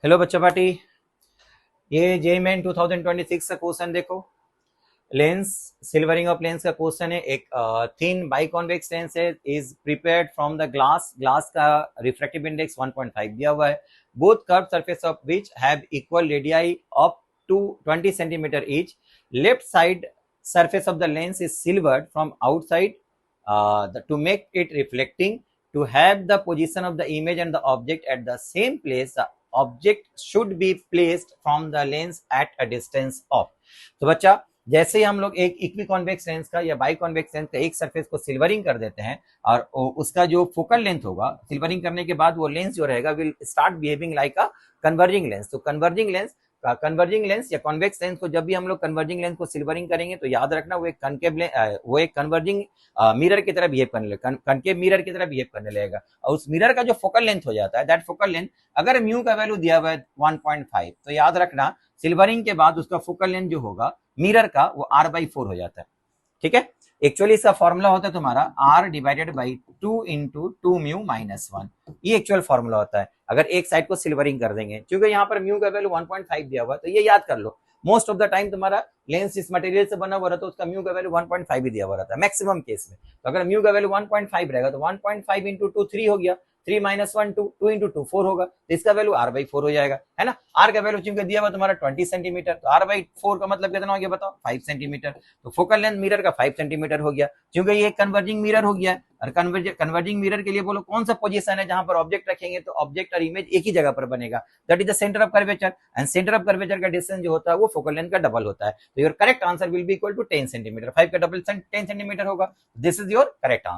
Hello बच्चा party. ये जे main 2026 का क्वेश्चन देखो। लेंस सिल्वरिंग ऑफ लेंस का क्वेश्चन है। एक थिन बाइकॉन्वेक्स लेंस है, is prepared from the glass. Glass का रिफ्रैक्टिव इंडेक्स 1.5 दिया हुआ है। Both curve surface of which have equal radii up to 20 centimetre each. Left side surface of the lens is silvered from outside to make it reflecting. To have the position of the image and the object at the same place, the object should be placed from the lens at a distance of। तो बच्चा, जैसे ही हम लोग एक equi convex lens का या by convex lens का एक सरफेस को सिल्वरिंग कर देते हैं और उसका जो फोकल लेंथ होगा, सिल्वरिंग करने के बाद वो लेंस जो रहेगा will start behaving like a converging lens. तो कन्वर्जिंग लेंस या कॉन्वेक्स लेंस को जब भी हम लोग कन्वर्जिंग लेंस को सिल्वरिंग करेंगे तो याद रखना वो एक कन्वर्जिंग मिरर की तरह बिहेव करने लगेगा, कनकेव मिरर की तरह बिहेव करने लगेगा। और उस मिरर का जो फोकल लेंथ हो जाता है, दैट फोकल लेंथ, अगर म्यू का वैल्यू दिया हुआ है 1.5, तो याद रखना सिल्वरिंग के बाद उसका फोकल लेंथ जो होगा मिरर का वो r/4 हो जाता है। ठीक है। एक्चुअली इसका फॉर्मूला होता है तुम्हारा r डिवाइडेड बाई 2 इंटू 2μ-1। ये एक्चुअल फॉर्मूला होता है अगर एक साइड को सिल्वरिंग कर देंगे। क्योंकि यहाँ पर म्यू का वैल्यू 1.5 दिया हुआ है, तो ये याद कर लो। मोस्ट ऑफ द टाइम तुम्हारा लेंस इस मटेरियल से बना हुआ रहता है, उसका म्यू का वैल्यू 1.5 ही दिया हुआ रहता है मैक्सिमम केस में। तो अगर म्यू का वैल्यू 1.5 रहेगा तो 1.5 इंटू 2 3 हो गया, 3 माइनस 1 2, 2 इंटू 2 4 होगा, तो इसका वैल्यू r/4 हो जाएगा, है ना। r का वैल्यू चूंकि दिया हुआ तुम्हारा 20 सेंटीमीटर, तो r/4 का मतलब कितना हो गया बताओ, 5 सेंटीमीटर। तो फोकल लेंथ मिरर का 5 सेंटीमीटर हो गया। क्योंकि ये कन्वर्जिंग मिरर हो गया है, और कन्वर्जिंग मिरर के लिए बोलो कौन सा पोजीशन है जहां पर ऑब्जेक्ट रखेंगे तो ऑब्जेक्ट और इमेज एक ही जगह पर बनेगा, that is the centre of curvature. And centre of curvature का डिस्टेंस जो होता है वो फोकल लेंथ का डबल होता है। तो your correct answer will be equal to 10 centimetre. 5 का डबल 10 सेंटीमीटर होगा। This is your correct answer.